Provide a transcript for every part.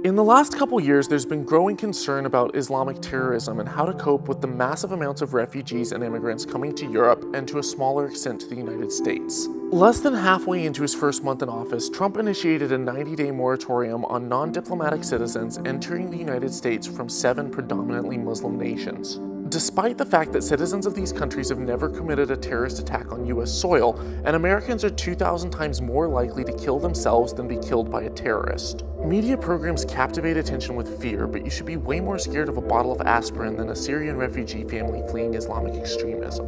In the last couple years, there's been growing concern about Islamic terrorism and how to cope with the massive amounts of refugees and immigrants coming to Europe and to a smaller extent to the United States. Less than halfway into his first month in office, Trump initiated a 90-day moratorium on non-diplomatic citizens entering the United States from 7 predominantly Muslim nations. Despite the fact that citizens of these countries have never committed a terrorist attack on US soil, and Americans are 2,000 times more likely to kill themselves than be killed by a terrorist. Media programs captivate attention with fear, but you should be way more scared of a bottle of aspirin than a Syrian refugee family fleeing Islamic extremism.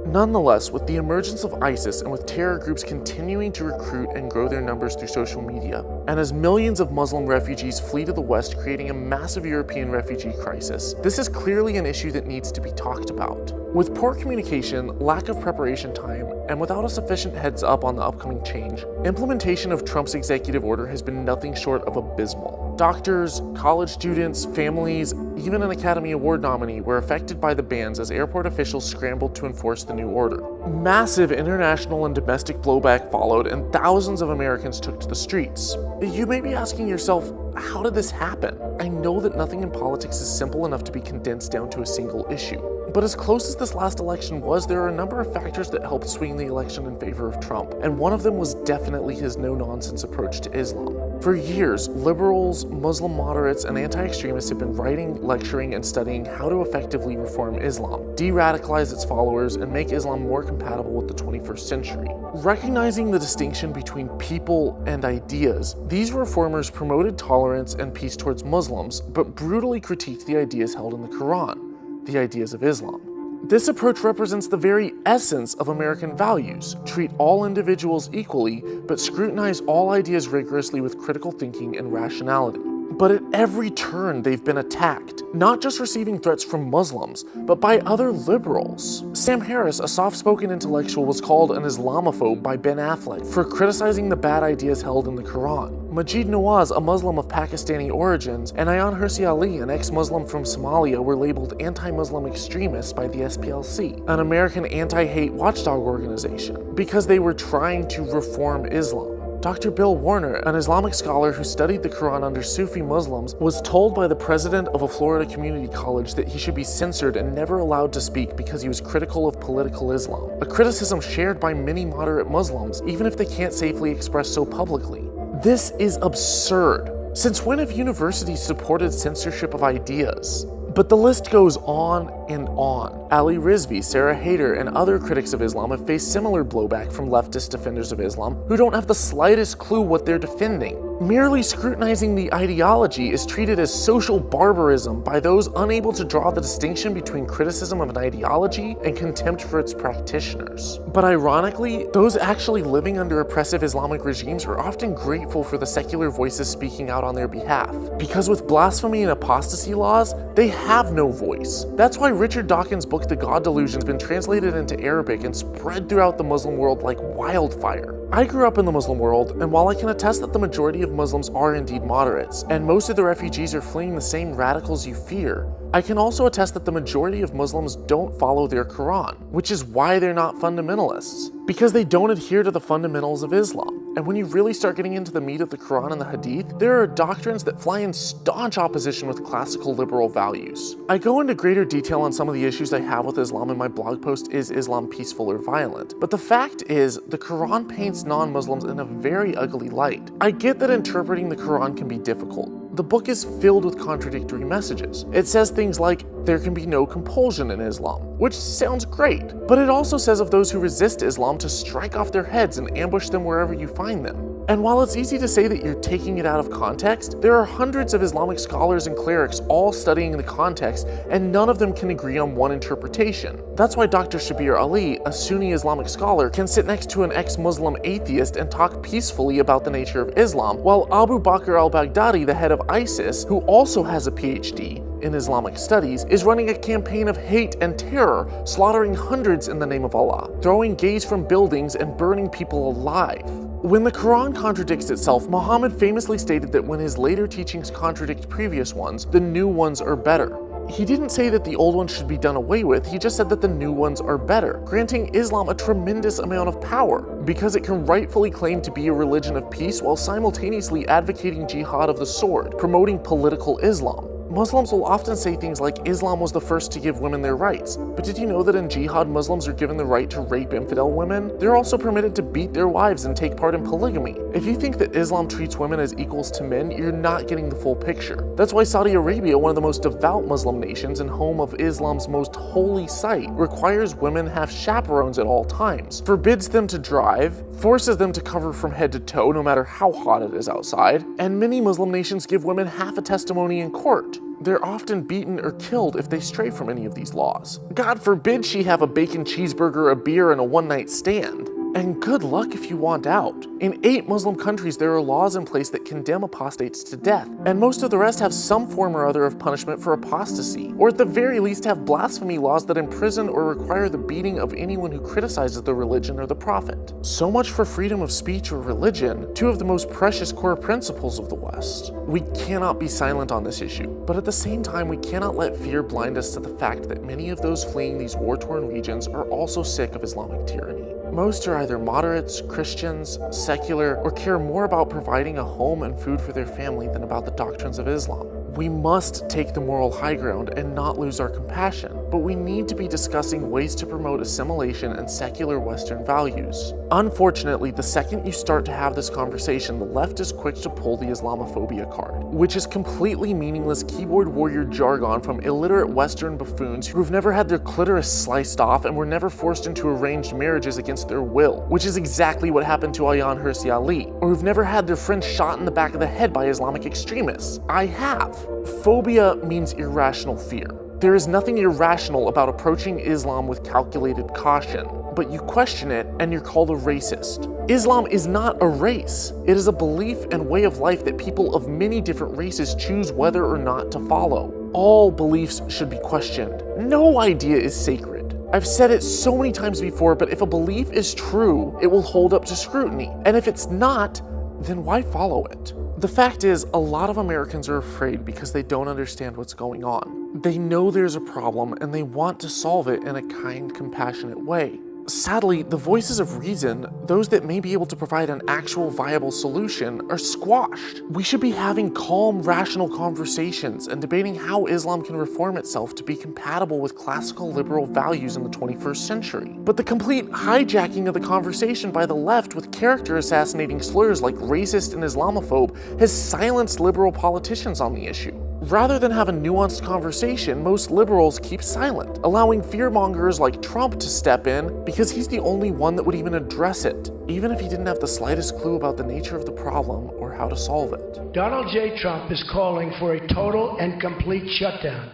Nonetheless, with the emergence of ISIS and with terror groups continuing to recruit and grow their numbers through social media, and as millions of Muslim refugees flee to the West, creating a massive European refugee crisis, this is clearly an issue that needs to be talked about. With poor communication, lack of preparation time, and without a sufficient heads up on the upcoming change, implementation of Trump's executive order has been nothing short of abysmal. Doctors, college students, families, even an Academy Award nominee were affected by the bans as airport officials scrambled to enforce the new order. Massive international and domestic blowback followed, and thousands of Americans took to the streets. You may be asking yourself, how did this happen? I know that nothing in politics is simple enough to be condensed down to a single issue. But as close as this last election was, there are a number of factors that helped swing the election in favor of Trump, and one of them was definitely his no-nonsense approach to Islam. For years, liberals, Muslim moderates, and anti-extremists have been writing, lecturing, and studying how to effectively reform Islam, de-radicalize its followers, and make Islam more compatible with the 21st century. Recognizing the distinction between people and ideas, these reformers promoted tolerance and peace towards Muslims, but brutally critiqued the ideas held in the Quran, the ideas of Islam. This approach represents the very essence of American values: treat all individuals equally, but scrutinize all ideas rigorously with critical thinking and rationality. But at every turn, they've been attacked, not just receiving threats from Muslims, but by other liberals. Sam Harris, a soft-spoken intellectual, was called an Islamophobe by Ben Affleck for criticizing the bad ideas held in the Quran. Majid Nawaz, a Muslim of Pakistani origins, and Ayaan Hirsi Ali, an ex-Muslim from Somalia, were labeled anti-Muslim extremists by the SPLC, an American anti-hate watchdog organization, because they were trying to reform Islam. Dr. Bill Warner, an Islamic scholar who studied the Quran under Sufi Muslims, was told by the president of a Florida community college that he should be censored and never allowed to speak because he was critical of political Islam, a criticism shared by many moderate Muslims, even if they can't safely express so publicly. This is absurd. Since when have universities supported censorship of ideas? But the list goes on and on. Ali Rizvi, Sarah Haider, and other critics of Islam have faced similar blowback from leftist defenders of Islam who don't have the slightest clue what they're defending. Merely scrutinizing the ideology is treated as social barbarism by those unable to draw the distinction between criticism of an ideology and contempt for its practitioners. But ironically, those actually living under oppressive Islamic regimes are often grateful for the secular voices speaking out on their behalf, because with blasphemy and apostasy laws, they have no voice. That's why Richard Dawkins' book The God Delusion has been translated into Arabic and spread throughout the Muslim world like wildfire. I grew up in the Muslim world, and while I can attest that the majority of Muslims are indeed moderates, and most of the refugees are fleeing the same radicals you fear, I can also attest that the majority of Muslims don't follow their Quran, which is why they're not fundamentalists, because they don't adhere to the fundamentals of Islam. And when you really start getting into the meat of the Quran and the Hadith, there are doctrines that fly in staunch opposition with classical liberal values. I go into greater detail on some of the issues I have with Islam in my blog post, Is Islam Peaceful or Violent? But the fact is, the Quran paints non-Muslims in a very ugly light. I get that interpreting the Quran can be difficult. The book is filled with contradictory messages. It says things like, there can be no compulsion in Islam, which sounds great, but it also says of those who resist Islam to strike off their heads and ambush them wherever you find them. And while it's easy to say that you're taking it out of context, there are hundreds of Islamic scholars and clerics all studying the context, and none of them can agree on one interpretation. That's why Dr. Shabir Ali, a Sunni Islamic scholar, can sit next to an ex-Muslim atheist and talk peacefully about the nature of Islam, while Abu Bakr al-Baghdadi, the head of ISIS, who also has a PhD in Islamic studies, is running a campaign of hate and terror, slaughtering hundreds in the name of Allah, throwing gays from buildings and burning people alive. When the Quran contradicts itself, Muhammad famously stated that when his later teachings contradict previous ones, the new ones are better. He didn't say that the old ones should be done away with, he just said that the new ones are better, granting Islam a tremendous amount of power, because it can rightfully claim to be a religion of peace while simultaneously advocating jihad of the sword, promoting political Islam. Muslims will often say things like Islam was the first to give women their rights, but did you know that in jihad Muslims are given the right to rape infidel women? They're also permitted to beat their wives and take part in polygamy. If you think that Islam treats women as equals to men, you're not getting the full picture. That's why Saudi Arabia, one of the most devout Muslim nations and home of Islam's most holy site, requires women have chaperones at all times, forbids them to drive, forces them to cover from head to toe no matter how hot it is outside, and many Muslim nations give women half a testimony in court. They're often beaten or killed if they stray from any of these laws. God forbid she have a bacon cheeseburger, a beer, and a one-night stand. And good luck if you want out. In 8 Muslim countries, there are laws in place that condemn apostates to death, and most of the rest have some form or other of punishment for apostasy, or at the very least have blasphemy laws that imprison or require the beating of anyone who criticizes the religion or the prophet. So much for freedom of speech or religion, 2 of the most precious core principles of the West. We cannot be silent on this issue, but at the same time, we cannot let fear blind us to the fact that many of those fleeing these war-torn regions are also sick of Islamic tyranny. Most are either moderates, Christians, secular, or care more about providing a home and food for their family than about the doctrines of Islam. We must take the moral high ground and not lose our compassion, but we need to be discussing ways to promote assimilation and secular Western values. Unfortunately, the second you start to have this conversation, the left is quick to pull the Islamophobia card, which is completely meaningless keyboard warrior jargon from illiterate Western buffoons who've never had their clitoris sliced off and were never forced into arranged marriages against their will, which is exactly what happened to Ayaan Hirsi Ali, or who've never had their friend shot in the back of the head by Islamic extremists. I have. Phobia means irrational fear. There is nothing irrational about approaching Islam with calculated caution, but you question it and you're called a racist. Islam is not a race. It is a belief and way of life that people of many different races choose whether or not to follow. All beliefs should be questioned. No idea is sacred. I've said it so many times before, but if a belief is true, it will hold up to scrutiny. And if it's not, then why follow it? The fact is, a lot of Americans are afraid because they don't understand what's going on. They know there's a problem and they want to solve it in a kind, compassionate way. Sadly, the voices of reason, those that may be able to provide an actual viable solution, are squashed. We should be having calm, rational conversations and debating how Islam can reform itself to be compatible with classical liberal values in the 21st century. But the complete hijacking of the conversation by the left with character assassinating slurs like racist and Islamophobe has silenced liberal politicians on the issue. Rather than have a nuanced conversation, most liberals keep silent, allowing fearmongers like Trump to step in because he's the only one that would even address it, even if he didn't have the slightest clue about the nature of the problem or how to solve it. Donald J. Trump is calling for a total and complete shutdown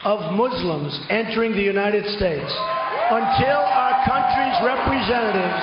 of Muslims entering the United States until our country's representatives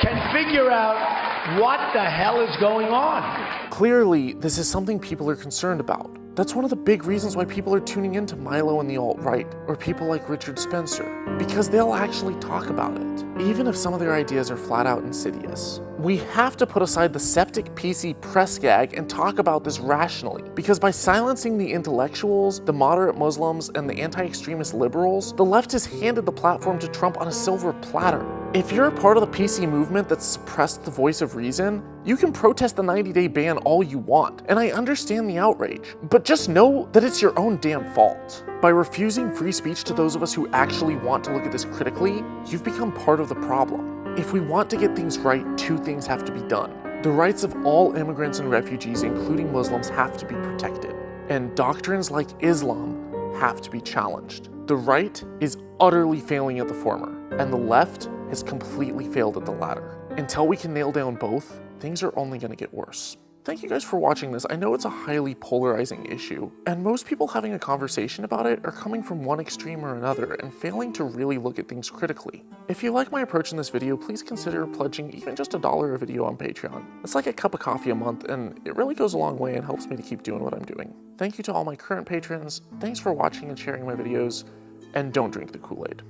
can figure out what the hell is going on. Clearly, this is something people are concerned about. That's one of the big reasons why people are tuning into Milo and the alt-right, or people like Richard Spencer, because they'll actually talk about it, even if some of their ideas are flat out insidious. We have to put aside the septic PC press gag and talk about this rationally, because by silencing the intellectuals, the moderate Muslims, and the anti-extremist liberals, the left has handed the platform to Trump on a silver platter. If you're a part of the PC movement that suppressed the voice of reason, you can protest the 90-day ban all you want, and I understand the outrage, but just know that it's your own damn fault. By refusing free speech to those of us who actually want to look at this critically, you've become part of the problem. If we want to get things right, 2 things have to be done. The rights of all immigrants and refugees, including Muslims, have to be protected, and doctrines like Islam have to be challenged. The right is utterly failing at the former, and the left has completely failed at the latter. Until we can nail down both, things are only going to get worse. Thank you guys for watching this. I know it's a highly polarizing issue, and most people having a conversation about it are coming from one extreme or another and failing to really look at things critically. If you like my approach in this video, please consider pledging even just $1 a video on Patreon. It's like a cup of coffee a month, and it really goes a long way and helps me to keep doing what I'm doing. Thank you to all my current patrons, thanks for watching and sharing my videos, and don't drink the Kool-Aid.